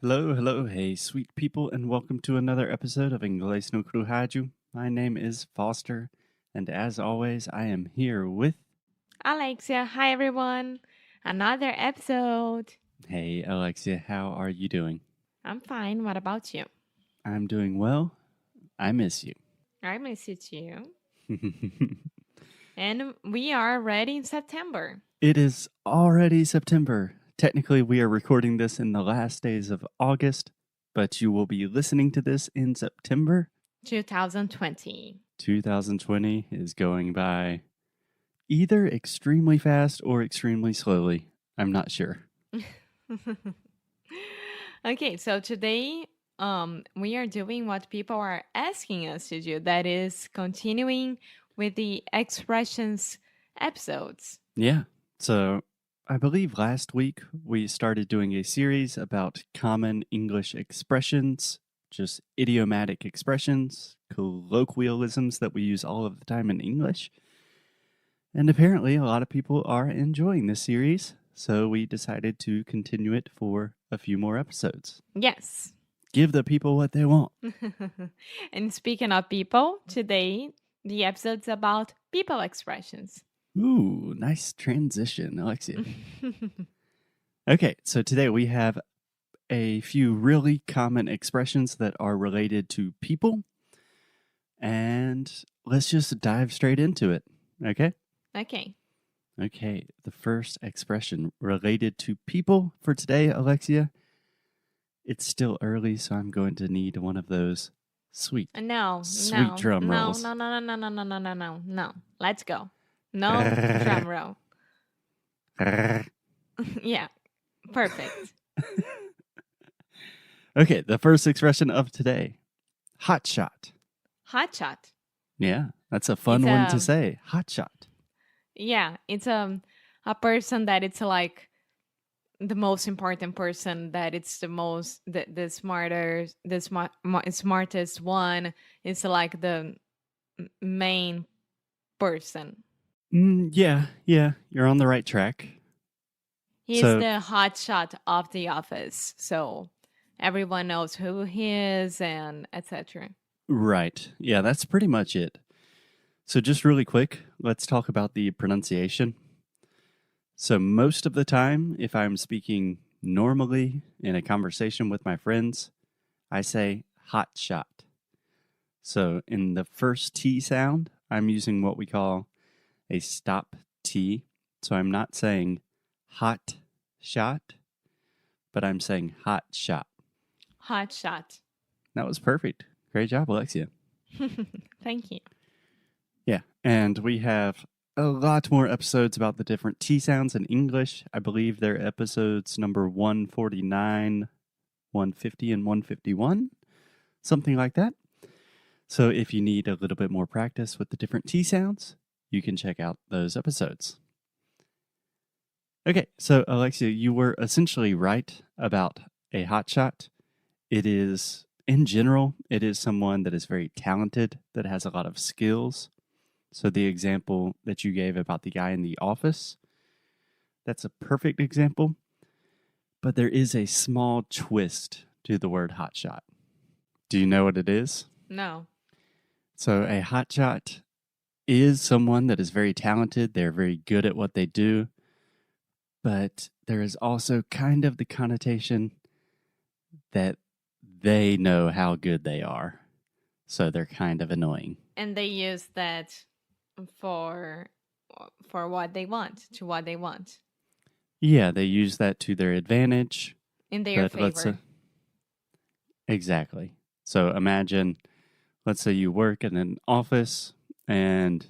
Hello, hello, hey, sweet people, and welcome to another episode of Inglês no Rádio. My name is Foster, and as always, I am here with. Alexia, hi everyone. Another episode. Hey, Alexia, how are you doing? I'm fine. What about you? I'm doing well. I miss you. I miss you too. And we are already in September. It is already September. Technically, we are recording this in the last days of August, but you will be listening to this in September. 2020. 2020 is going by either extremely fast or extremely slowly. I'm not sure. Okay, so today we are doing what people are asking us to do. That is continuing with the expressions episodes. Yeah. So I believe last week we started doing a series about common English expressions, just idiomatic expressions, colloquialisms that we use all of the time in English. And apparently, a lot of people are enjoying this series, so we decided to continue it for a few more episodes. Yes. Give the people what they want. And speaking of people, today the episode's about people expressions. Ooh, nice transition, Alexia. Okay, so today we have a few really common expressions that are related to people, and let's just dive straight into it, okay? Okay. Okay, the first expression related to people for today, Alexia. It's still early, so I'm going to need one of those sweet drum rolls. No. Let's go. No drum roll. Yeah, perfect. Okay, the first expression of today, hot shot. Hot shot. Yeah, that's a fun one to say, hot shot. Yeah, it's a person that it's like the most important person, that it's the most the smartest one. It's like the main person. Yeah, you're on the right track. He's So, the hot shot of the office, so everyone knows who he is and etc. right. Yeah, that's pretty much it. So, just really quick, let's talk about the pronunciation. So, most of the time, if I'm speaking normally in a conversation with my friends, I say hot shot. So, in the first T sound, I'm using what we call a stop T. So, I'm not saying hot shot, but I'm saying hot shot. Hot shot. That was perfect. Great job, Alexia. Thank you. Yeah, and we have a lot more episodes about the different T sounds in English. I believe they're episodes number 149, 150, and 151, something like that. So if you need a little bit more practice with the different T sounds, you can check out those episodes. Okay, so Alexia, you were essentially right about a hotshot. It is, in general, it is someone that is very talented, that has a lot of skills. So the example that you gave about the guy in the office, that's a perfect example. But there is a small twist to the word hotshot. Do you know what it is? No. So a hotshot is someone that is very talented. They're very good at what they do. But there is also kind of the connotation that they know how good they are. So they're kind of annoying. And they use that for what they want, to what they want. Yeah, they use that to their advantage. In their favor. Exactly. So imagine, let's say you work in an office and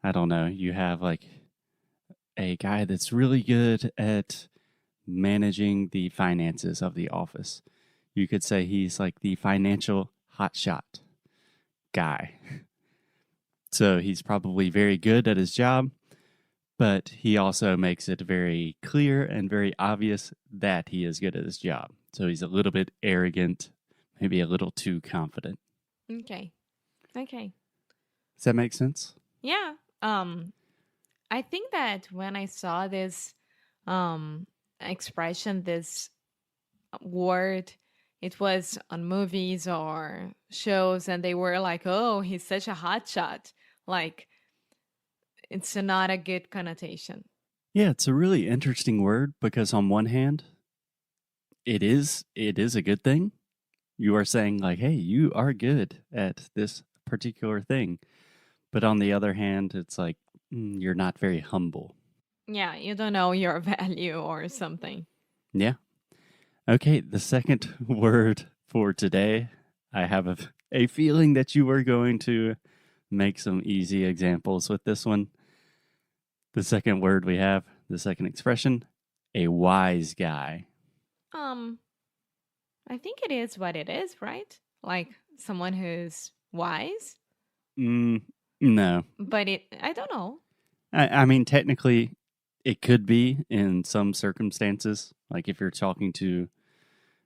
I don't know, you have like a guy that's really good at managing the finances of the office. You could say he's like the financial hotshot guy. So he's probably very good at his job, but he also makes it very clear and very obvious that he is good at his job. So he's a little bit arrogant, maybe a little too confident. Okay. Does that make sense? Yeah. I think that when I saw this expression, this word, it was on movies or shows, and they were like, "Oh, he's such a hotshot." Like, it's not a good connotation. Yeah, it's a really interesting word because on one hand, it is a good thing. You are saying like, "Hey, you are good at this particular thing." But on the other hand, it's like you're not very humble. Yeah, you don't know your value or something. Yeah. Okay, the second word for today, I have a feeling that you are going to make some easy examples with this one. The second word we have, the second expression, a wise guy. Um, I think it is what it is, right? Like someone who's wise, No. but I don't know. I mean, technically, it could be in some circumstances. Like if you're talking to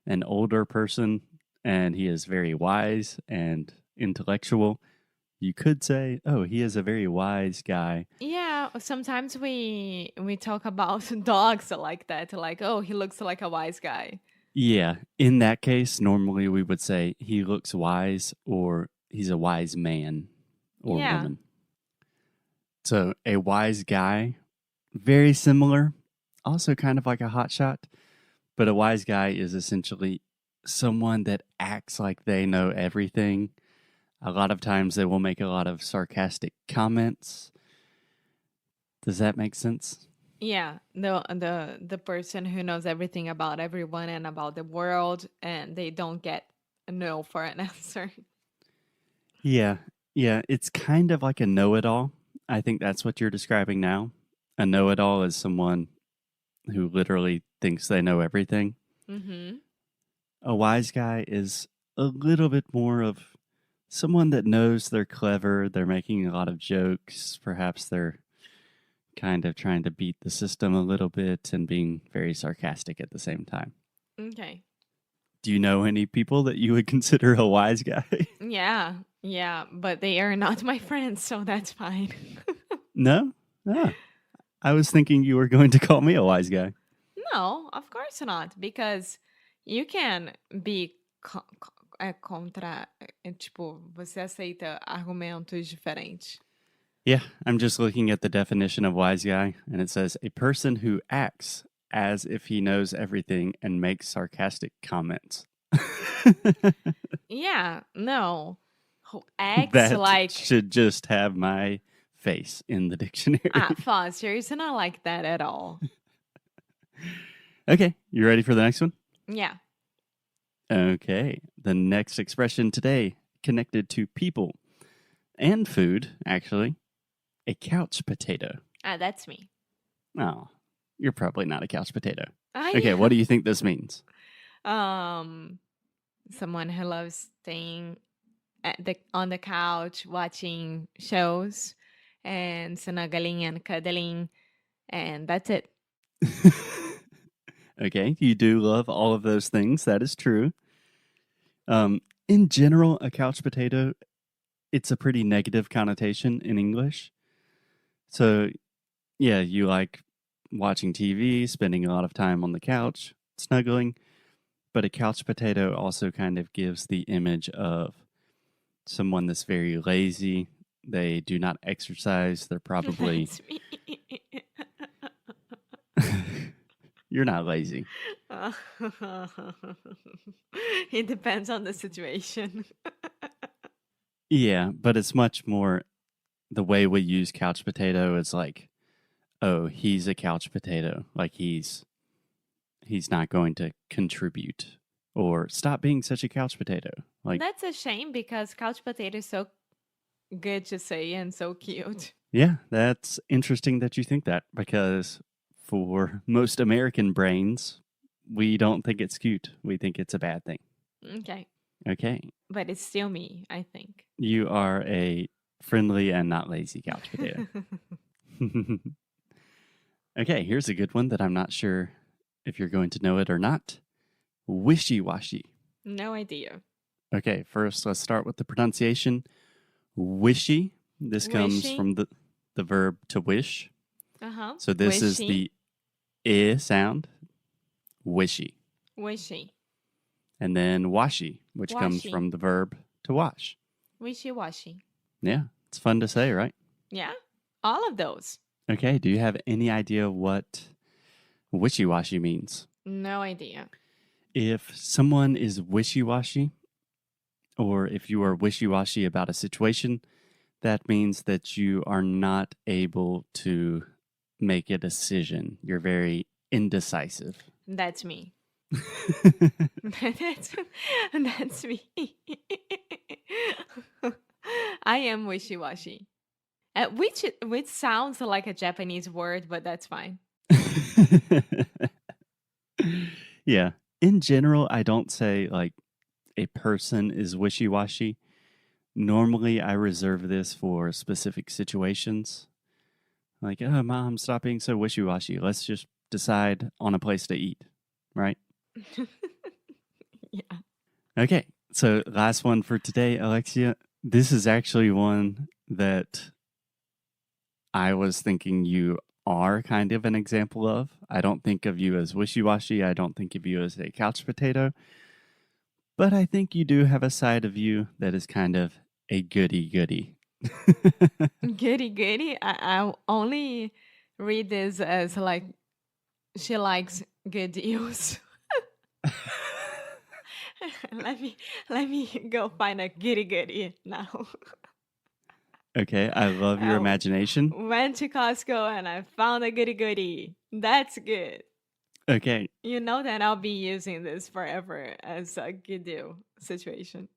an older person and he is very wise and intellectual, you could say, "Oh, he is a very wise guy." Yeah, sometimes we talk about dogs like that, like, "Oh, he looks like a wise guy." Yeah, in that case, normally we would say he looks wise or he's a wise man or Yeah. woman. So a wise guy, very similar, also kind of like a hotshot, but a wise guy is essentially someone that acts like they know everything. A lot of times they will make a lot of sarcastic comments. Does that make sense? Yeah, the person who knows everything about everyone and about the world, and they don't get a no for an answer. Yeah, yeah, it's kind of like a know-it-all. I think that's what you're describing now. A know-it-all is someone who literally thinks they know everything. Mm-hmm. A wise guy is a little bit more of someone that knows they're clever, they're making a lot of jokes, perhaps they're kind of trying to beat the system a little bit and being very sarcastic at the same time. Okay. Do you know any people that you would consider a wise guy? Yeah, but they are not my friends, so that's fine. No? Ah, I was thinking you were going to call me a wise guy. No, of course not, because you can be tipo, você aceita argumentos diferentes. Yeah, I'm just looking at the definition of wise guy, and it says a person who acts as if he knows everything and makes sarcastic comments. Yeah, no. Who acts That like should just have my face in the dictionary. Foster is not like that at all. Okay, you ready for the next one? Yeah. Okay, the next expression today connected to people and food, actually. A couch potato. That's me. Oh, you're probably not a couch potato. I Okay, what do you think this means? someone who loves staying on the couch watching shows and snuggling and cuddling, and that's it. Okay, you do love all of those things. That is true. In general, a couch potato, it's a pretty negative connotation in English. So, yeah, you like watching TV, spending a lot of time on the couch, snuggling. But a couch potato also kind of gives the image of someone that's very lazy. They do not exercise. They're probably. That's me. You're not lazy. It depends on the situation. Yeah, but it's much more the way we use couch potato is like, oh, he's a couch potato. Like he's not going to contribute or stop being such a couch potato. Like That's a shame because couch potato is so good to say and so cute. yeah, that's interesting that you think that because for most American brains, we don't think it's cute. We think it's a bad thing. Okay. Okay. But it's still me, I think. You are a friendly and not lazy couch potato. Okay, here's a good one that I'm not sure if you're going to know it or not. Wishy-washy. No idea. Okay, first let's start with the pronunciation. Wishy. This comes Wishy. from the verb to wish. Uh-huh. So this is Wishy. the I sound. Wishy. Wishy. And then washy, which comes Washy. from the verb to wash. Wishy-washy. Yeah, it's fun to say, right? Yeah, all of those. Okay, do you have any idea what wishy-washy means? No idea. If someone is wishy-washy, or if you are wishy-washy about a situation, that means that you are not able to make a decision. You're very indecisive. That's me. That's me. I am wishy-washy. Which sounds like a Japanese word, but that's fine. Yeah. In general, I don't say like a person is wishy-washy. Normally, I reserve this for specific situations. Like, oh, Mom, stop being so wishy-washy. Let's just decide on a place to eat, right? Yeah. Okay, so last one for today, Alexia. This is actually one that I was thinking you are kind of an example of. I don't think of you as wishy-washy. I don't think of you as a couch potato. But I think you do have a side of you that is kind of a goody-goody. Goody. I only read this as like she likes good deals. let me go find a goody now. Okay, I love your I imagination. went to Costco and I found a goody. That's good. Okay, You know that I'll be using this forever as a good deal situation.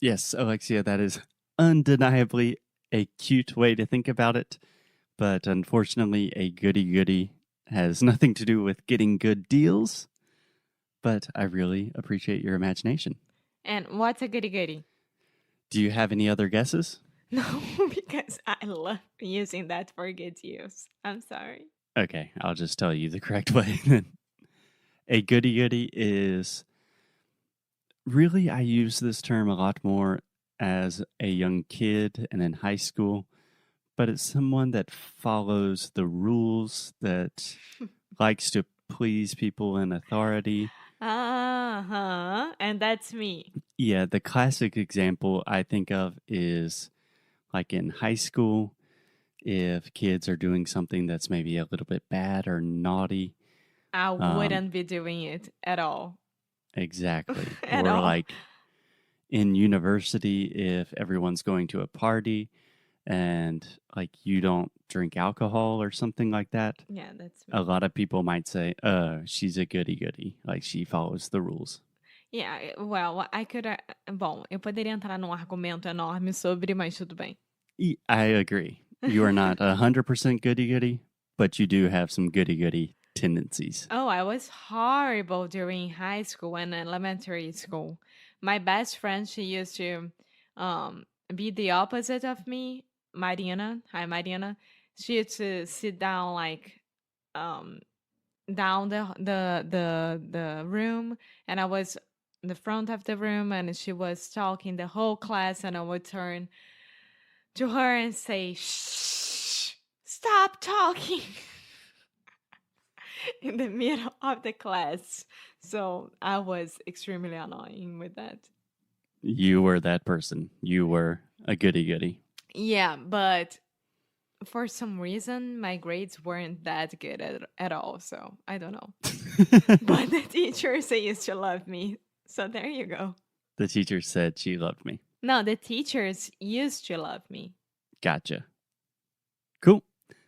yes, Alexia, that is undeniably a cute way to think about it. But unfortunately, a goody-goody has nothing to do with getting good deals. But I really appreciate your imagination. And what's a goody? Do you have any other guesses? No, because I love using that for good use. I'm sorry. Okay, I'll just tell you the correct way then. A goody-goody is really, I use this term a lot more as a young kid and in high school, but it's someone that follows the rules, that likes to please people in authority. And that's me. Yeah, the classic example I think of is like in high school, if kids are doing something that's maybe a little bit bad or naughty. I wouldn't be doing it at all. Exactly. At Or all. like in university, if everyone's going to a party and like you don't drink alcohol or something like that, Yeah, that's me. a lot of people might say, she's a goody-goody. Like she follows the rules. Yeah, well, I could. Bom, eu poderia entrar num argumento enorme sobre, mas tudo bem. I agree. You are not 100% goody-goody, but you do have some goody-goody tendencies. Oh, I was horrible during high school and elementary school. My best friend, she used to be the opposite of me, Marina. Hi, Marina. She used to sit down like down the room, and I was in the front of the room, and she was talking the whole class, and I would turn to her and say, "Shh, stop talking." In the middle of the class. So I was extremely annoying with that. You were that person. You were a goody-goody. Yeah, but for some reason, my grades weren't that good at all. So I don't know. But the teachers, they used to love me. So there you go. The teacher said she loved me. No, the teachers used to love me. Gotcha. Cool.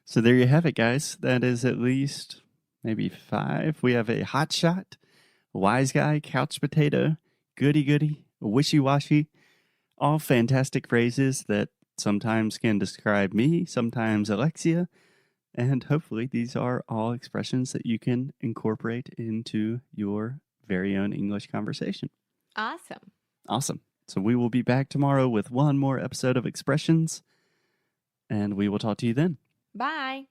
So there you have it, guys. That is at least maybe 5. We have a hot shot, wise guy, couch potato, goody-goody, wishy-washy. All fantastic phrases that sometimes can describe me, sometimes Alexia. And hopefully these are all expressions that you can incorporate into your very own English conversation. Awesome. Awesome. So we will be back tomorrow with one more episode of Expressions, and we will talk to you then. Bye.